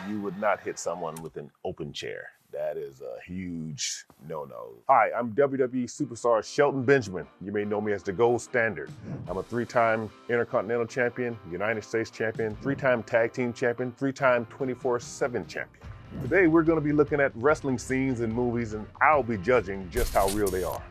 You would not hit someone with an open chair. That is a huge no-no. Hi, I'm WWE Superstar Shelton Benjamin. You may know me as the Gold Standard. I'm a 3-time Intercontinental Champion, United States Champion, 3-time Tag Team Champion, 3-time 24/7 Champion. Today, we're gonna be looking at wrestling scenes in movies, and I'll be judging just how real they are.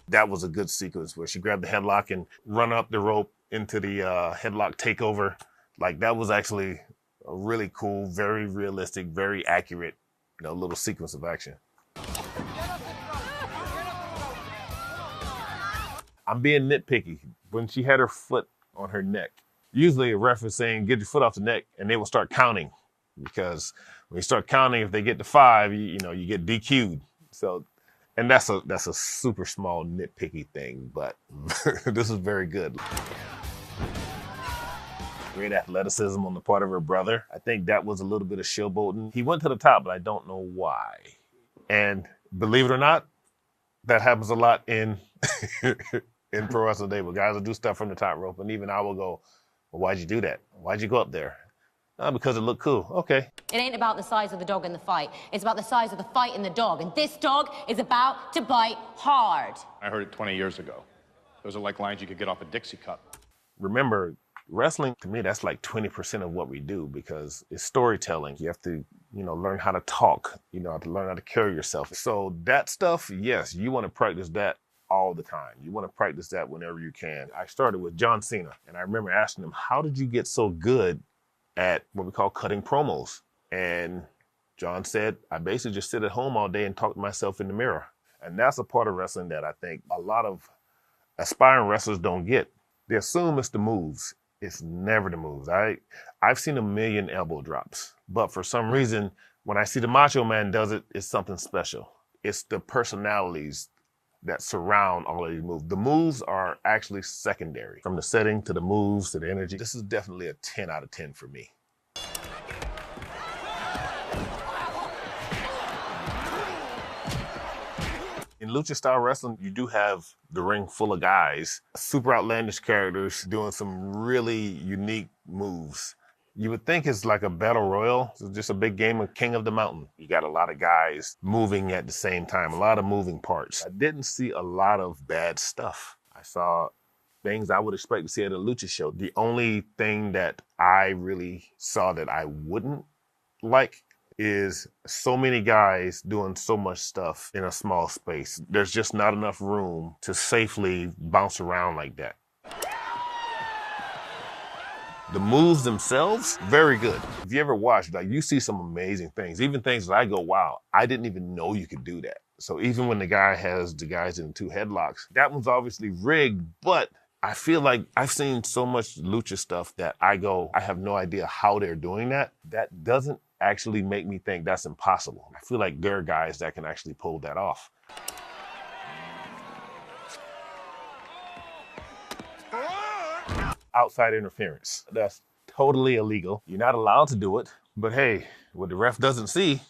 That was a good sequence where she grabbed the headlock and run up the rope into the headlock takeover. Like, that was actually a really cool, very realistic, very accurate, little sequence of action. I'm being nitpicky. When she had her foot on her neck, usually a ref is saying, get your foot off the neck, and they will start counting. Because when you start counting, if they get to 5, you get DQ'd. So, and that's a super small nitpicky thing, but this is very good. Great athleticism on the part of her brother. I think that was a little bit of showboating. He went to the top, but I don't know why. And believe it or not, that happens a lot in in pro wrestling today, where guys will do stuff from the top rope, and even I will go, well, why'd you do that? Why'd you go up there? Because it looked cool. Okay. It ain't about the size of the dog in the fight. It's about the size of the fight in the dog. And this dog is about to bite hard. I heard it 20 years ago. Those are like lines you could get off a Dixie cup. Remember, wrestling, to me, that's like 20% of what we do, because it's storytelling. You have to, learn how to talk, have to learn how to carry yourself. So that stuff, yes, you want to practice that all the time. You want to practice that whenever you can. I started with John Cena, and I remember asking him, how did you get so good at what we call cutting promos? And John said, I basically just sit at home all day and talk to myself in the mirror. And that's a part of wrestling that I think a lot of aspiring wrestlers don't get. They assume it's the moves. It's never the moves. I've seen a million elbow drops, but for some reason, when I see the Macho Man does it, it's something special. It's the personalities that surround all of these moves. The moves are actually secondary. From the setting to the moves to the energy, this is definitely a 10 out of 10 for me. In lucha style wrestling, you do have the ring full of guys, super outlandish characters doing some really unique moves. You would think it's like a battle royal. It's just a big game of King of the Mountain. You got a lot of guys moving at the same time, a lot of moving parts. I didn't see a lot of bad stuff. I saw things I would expect to see at a lucha show. The only thing that I really saw that I wouldn't like is so many guys doing so much stuff in a small space. There's just not enough room to safely bounce around like that. The moves themselves, very good. If you ever watch, you see some amazing things. Even things that I go, wow, I didn't even know you could do that. So even when the guy has the guys in 2 headlocks, that one's obviously rigged, but I feel like I've seen so much lucha stuff that I go, I have no idea how they're doing that. That doesn't actually make me think that's impossible. I feel like there are guys that can actually pull that off. Outside interference. That's totally illegal. You're not allowed to do it. But hey, what the ref doesn't see,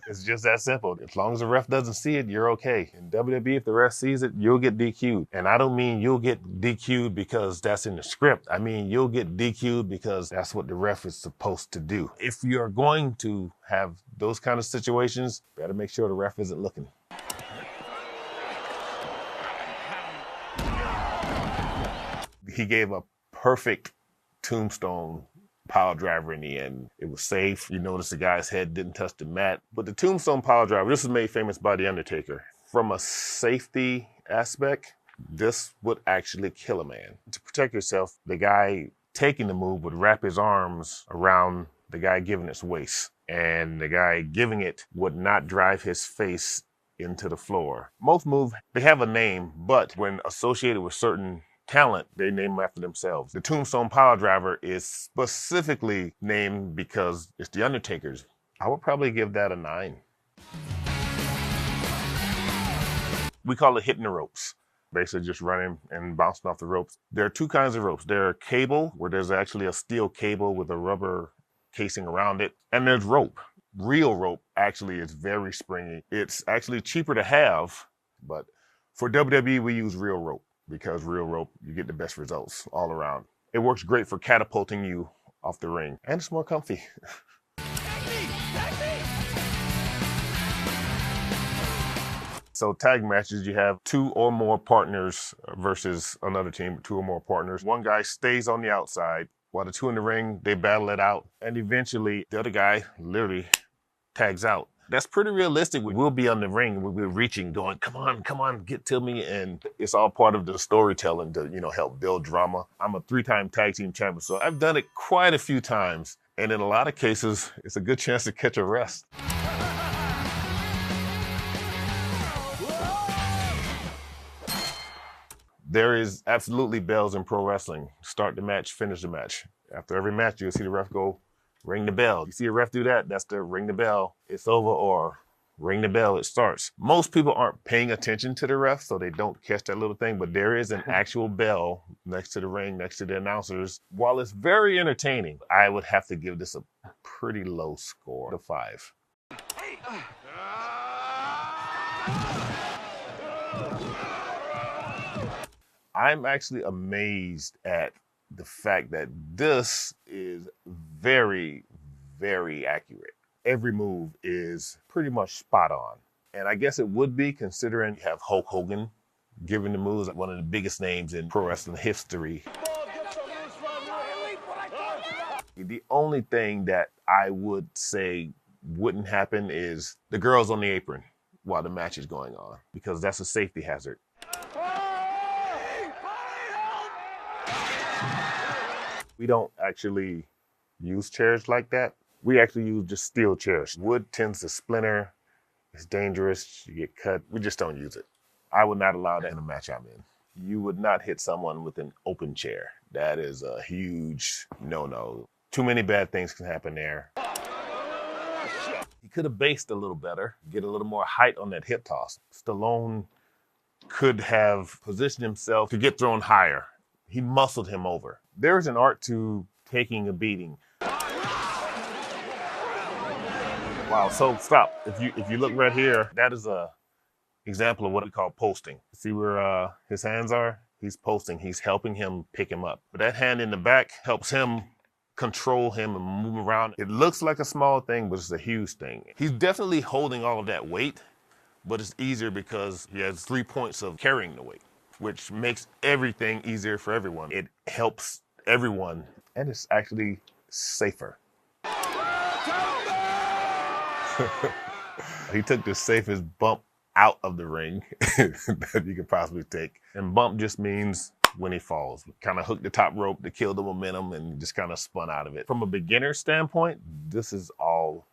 it's just that simple. As long as the ref doesn't see it, you're okay. In WWE, if the ref sees it, you'll get DQ'd. And I don't mean you'll get DQ'd because that's in the script. I mean, you'll get DQ'd because that's what the ref is supposed to do. If you're going to have those kind of situations, better make sure the ref isn't looking. He gave a perfect tombstone pile driver in the end. It was safe. You notice the guy's head didn't touch the mat. But the tombstone pile driver, this was made famous by The Undertaker. From a safety aspect, this would actually kill a man. To protect yourself, the guy taking the move would wrap his arms around the guy giving its waist. And the guy giving it would not drive his face into the floor. Most moves, they have a name, but when associated with certain talent, they name them after themselves. The tombstone pile driver is specifically named because it's The Undertaker's. I would probably give that a 9. We call it hitting the ropes. Basically just running and bouncing off the ropes. There are 2 kinds of ropes. There are cable, where there's actually a steel cable with a rubber casing around it. And there's rope. Real rope actually is very springy. It's actually cheaper to have, but For WWE, we use real rope because real rope, you get the best results all around. It works great for catapulting you off the ring, and it's more comfy. So tag matches, you have 2 or more partners versus another team, 2 or more partners. One guy stays on the outside while the 2 in the ring, they battle it out. And eventually the other guy literally tags out. That's pretty realistic. We'll be on the ring, we'll be reaching, going, come on, get to me. And it's all part of the storytelling to, help build drama. I'm a 3-time tag team champion, so I've done it quite a few times. And in a lot of cases, it's a good chance to catch a rest. There is absolutely bells in pro wrestling. Start the match, finish the match. After every match, you'll see the ref go, ring the bell. You see a ref do that, that's the ring the bell, it's over, or ring the bell, it starts. Most people aren't paying attention to the ref, so they don't catch that little thing, but there is an actual bell next to the ring, next to the announcers. While it's very entertaining, I would have to give this a pretty low score, a 5. I'm actually amazed at the fact that this is very, very accurate. Every move is pretty much spot on. And I guess it would be, considering you have Hulk Hogan giving the moves, one of the biggest names in pro wrestling history. The only thing that I would say wouldn't happen is the girls on the apron while the match is going on, because that's a safety hazard. We don't actually use chairs like that. We actually use just steel chairs. Wood tends to splinter. It's dangerous. You get cut. We just don't use it. I would not allow that in a match I'm in. You would not hit someone with an open chair. That is a huge no-no. Too many bad things can happen there. He could have based a little better, get a little more height on that hip toss. Stallone could have positioned himself to get thrown higher. He muscled him over. There's an art to taking a beating. Wow, so stop. If you look right here, that is a example of what we call posting. See where his hands are? He's posting. He's helping him pick him up. But that hand in the back helps him control him and move around. It looks like a small thing, but it's a huge thing. He's definitely holding all of that weight, but it's easier because he has 3 points of carrying the weight, which makes everything easier for everyone. It helps everyone, and it's actually safer. He took the safest bump out of the ring that you could possibly take. And bump just means when he falls. Kind of hooked the top rope to kill the momentum and just kind of spun out of it. From a beginner standpoint, this is all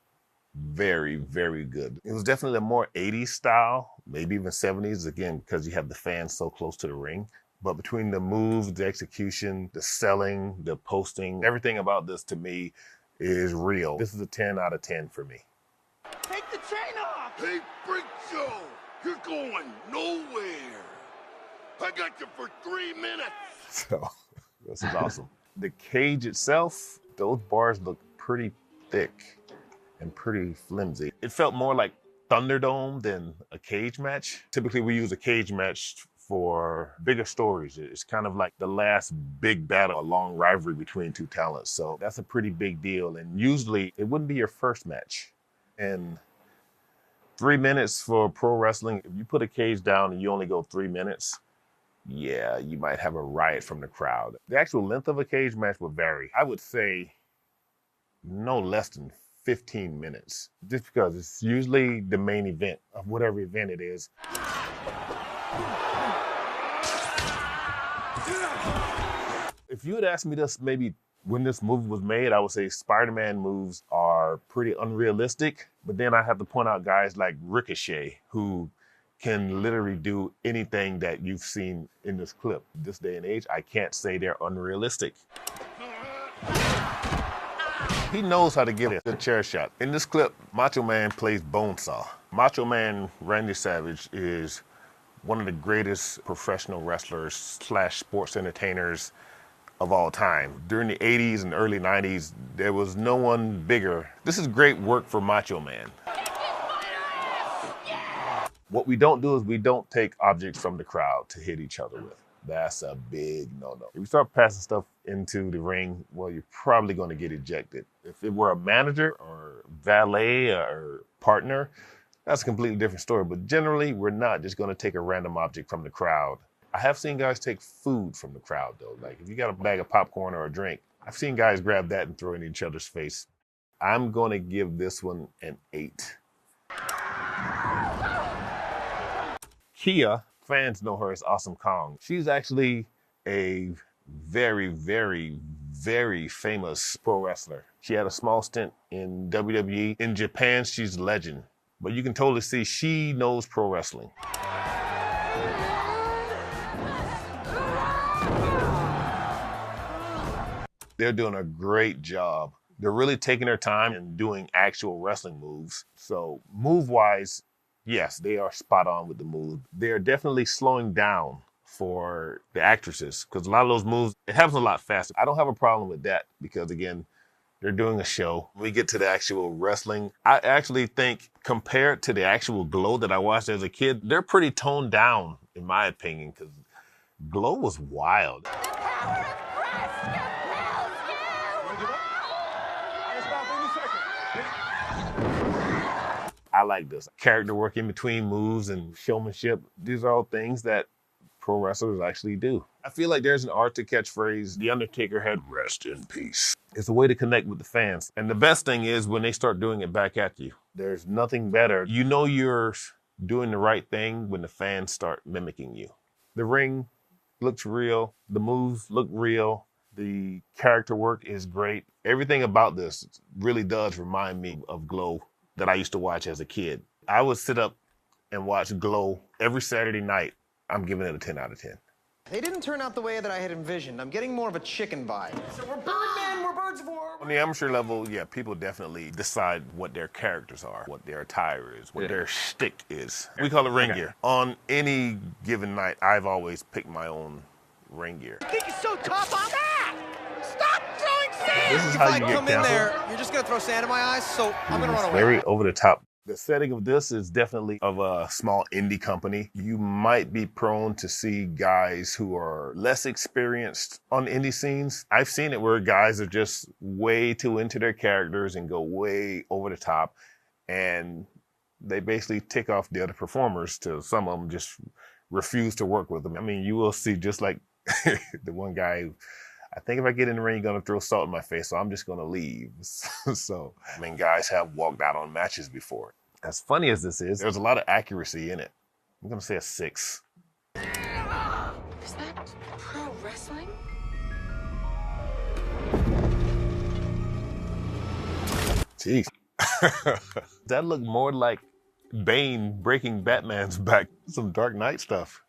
very, very good. It was definitely a more 80s style, maybe even 70s, again, because you have the fans so close to the ring. But between the moves, the execution, the selling, the posting, everything about this to me is real. This is a 10 out of 10 for me. Take the chain off! Hey, Freak Show, you're going nowhere. I got you for 3 minutes. So, this is awesome. The cage itself, those bars look pretty thick and pretty flimsy. It felt more like Thunderdome than a cage match. Typically, we use a cage match for bigger stories. It's kind of like the last big battle, a long rivalry between 2 talents. So that's a pretty big deal. And usually, it wouldn't be your first match. And 3 minutes for pro wrestling, if you put a cage down and you only go 3 minutes, yeah, you might have a riot from the crowd. The actual length of a cage match would vary. I would say no less than 15 minutes, just because it's usually the main event of whatever event it is. If you had asked me this maybe when this movie was made, I would say Spider-Man moves are pretty unrealistic, but then I have to point out guys like Ricochet, who can literally do anything that you've seen in this clip. This day and age, I can't say they're unrealistic. He knows how to give a good chair shot. In this clip, Macho Man plays Bonesaw. Macho Man Randy Savage is one of the greatest professional wrestlers / sports entertainers of all time. During the 80s and early 90s, there was no one bigger. This is great work for Macho Man. What we don't do is we don't take objects from the crowd to hit each other with. That's a big no-no. If you start passing stuff into the ring, well, you're probably going to get ejected. If it were a manager or valet or partner, that's a completely different story. But generally, we're not just going to take a random object from the crowd. I have seen guys take food from the crowd, though. Like if you got a bag of popcorn or a drink, I've seen guys grab that and throw it in each other's face. I'm going to give this one an 8. Kia, fans know her as Awesome Kong. She's actually a very, very, very famous pro wrestler. She had a small stint in WWE. In Japan, she's a legend. But you can totally see she knows pro wrestling. They're doing a great job. They're really taking their time and doing actual wrestling moves. So move-wise, yes, they are spot on with the move. They're definitely slowing down for the actresses because a lot of those moves, it happens a lot faster. I don't have a problem with that because, again, they're doing a show. When we get to the actual wrestling, I actually think compared to the actual Glow that I watched as a kid, they're pretty toned down, in my opinion, because Glow was wild. I like this. Character work in between moves and showmanship. These are all things that pro wrestlers actually do. I feel like there's an art to catchphrase The Undertaker had, "Rest in peace." It's a way to connect with the fans. And the best thing is when they start doing it back at you. There's nothing better. You know you're doing the right thing when the fans start mimicking you. The ring looks real. The moves look real. The character work is great. Everything about this really does remind me of Glow that I used to watch as a kid. I would sit up and watch Glow every Saturday night. I'm giving it a 10 out of 10. They didn't turn out the way that I had envisioned. I'm getting more of a chicken vibe. So we're Birdmen, we're Birds of War. On the amateur level, yeah, people definitely decide what their characters are, what their attire is, what their shtick is. We call it ring gear. On any given night, I've always picked my own ring gear. You think you're so tough on that? Stop throwing sand! This is If how I you get come in canceled. there, you're just gonna throw sand in my eyes, so I'm gonna run It's away. very over the top. The setting of this is definitely of a small indie company. You might be prone to see guys who are less experienced on indie scenes. I've seen it where guys are just way too into their characters and go way over the top, and they basically tick off the other performers till some of them just refuse to work with them. I mean, you will see just like the one guy who, I think if I get in the ring, you're going to throw salt in my face, so I'm just going to leave. So, I mean, guys have walked out on matches before. As funny as this is, there's a lot of accuracy in it. I'm going to say a 6. Is that pro wrestling? Jeez. That looked more like Bane breaking Batman's back. Some Dark Knight stuff.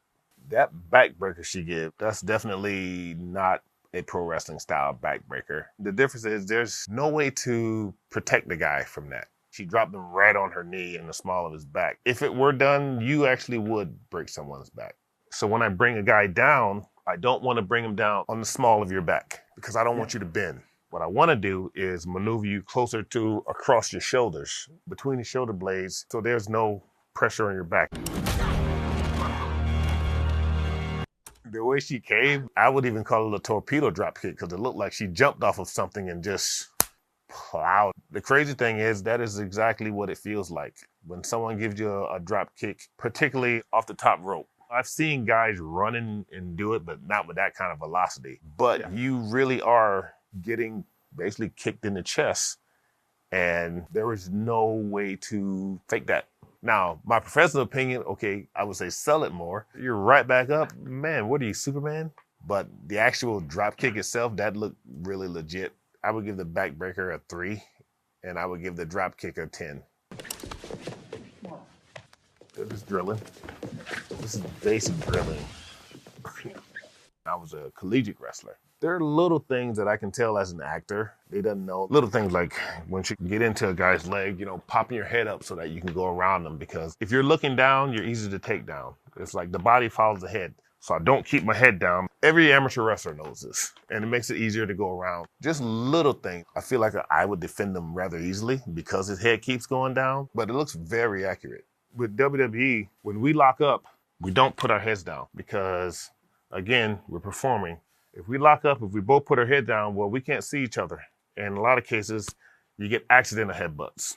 That backbreaker she gave, that's definitely not a pro wrestling style backbreaker. The difference is there's no way to protect the guy from that. She dropped him right on her knee in the small of his back. If it were done, you actually would break someone's back. So when I bring a guy down, I don't want to bring him down on the small of your back because I don't want you to bend. What I want to do is maneuver you closer to across your shoulders, between the shoulder blades, so there's no pressure on your back. The way she came, I would even call it a torpedo drop kick because it looked like she jumped off of something and just plowed. The crazy thing is that is exactly what it feels like when someone gives you a drop kick, particularly off the top rope. I've seen guys running and do it, but not with that kind of velocity. But you really are getting basically kicked in the chest, and there is no way to fake that. Now, my professional opinion, okay, I would say sell it more. You're right back up. Man, what are you, Superman? But the actual drop kick itself, that looked really legit. I would give the backbreaker a 3, and I would give the drop kick a 10. They're just drilling. This is basic drilling. I was a collegiate wrestler. There are little things that I can tell as an actor. They doesn't know. Little things like when you get into a guy's leg, popping your head up so that you can go around them. Because if you're looking down, you're easy to take down. It's like the body follows the head. So I don't keep my head down. Every amateur wrestler knows this. And it makes it easier to go around. Just little things. I feel like I would defend them rather easily because his head keeps going down. But it looks very accurate. With WWE, when we lock up, we don't put our heads down because, again, we're performing. If we lock up, if we both put our head down, well, we can't see each other. And in a lot of cases, you get accidental headbutts.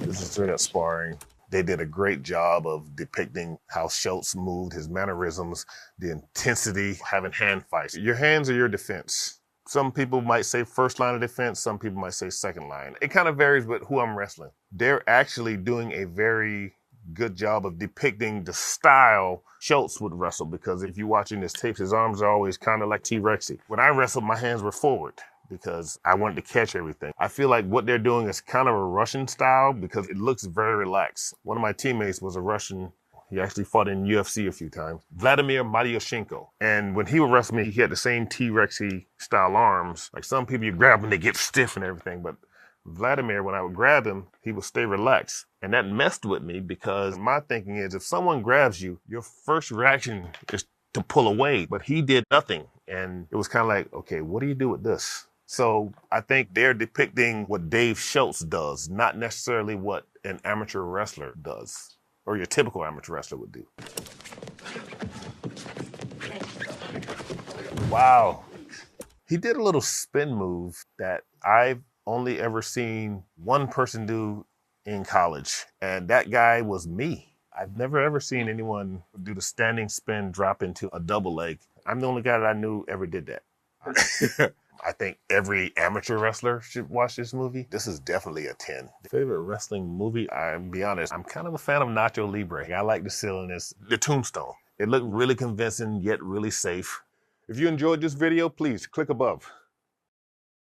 This is straight up sparring. They did a great job of depicting how Schultz moved, his mannerisms, the intensity, having hand fights. Your hands are your defense. Some people might say first line of defense, some people might say second line. It kind of varies with who I'm wrestling. They're actually doing a very good job of depicting the style Schultz would wrestle, because if you're watching his tapes, his arms are always kind of like T-Rexy. When I wrestled, my hands were forward because I wanted to catch everything. I feel like what they're doing is kind of a Russian style because it looks very relaxed. One of my teammates was a Russian. He actually fought in UFC a few times. Vladimir Matyoshenko. And when he would wrestle me, he had the same T-Rexy style arms. Like some people, you grab them, they get stiff and everything. But Vladimir, when I would grab him, he would stay relaxed. And that messed with me because my thinking is if someone grabs you, your first reaction is to pull away. But he did nothing. And it was kind of like, okay, what do you do with this? So I think they're depicting what Dave Schultz does, not necessarily what an amateur wrestler does, or your typical amateur wrestler would do. Wow. He did a little spin move that I've only ever seen one person do in college, and that guy was me. I've never ever seen anyone do the standing spin drop into a double leg. I'm the only guy that I knew ever did that. I think every amateur wrestler should watch this movie. This is definitely a 10. Favorite wrestling movie? I'll be honest, I'm kind of a fan of Nacho Libre. I like the silliness, the tombstone. It looked really convincing, yet really safe. If you enjoyed this video, please click above.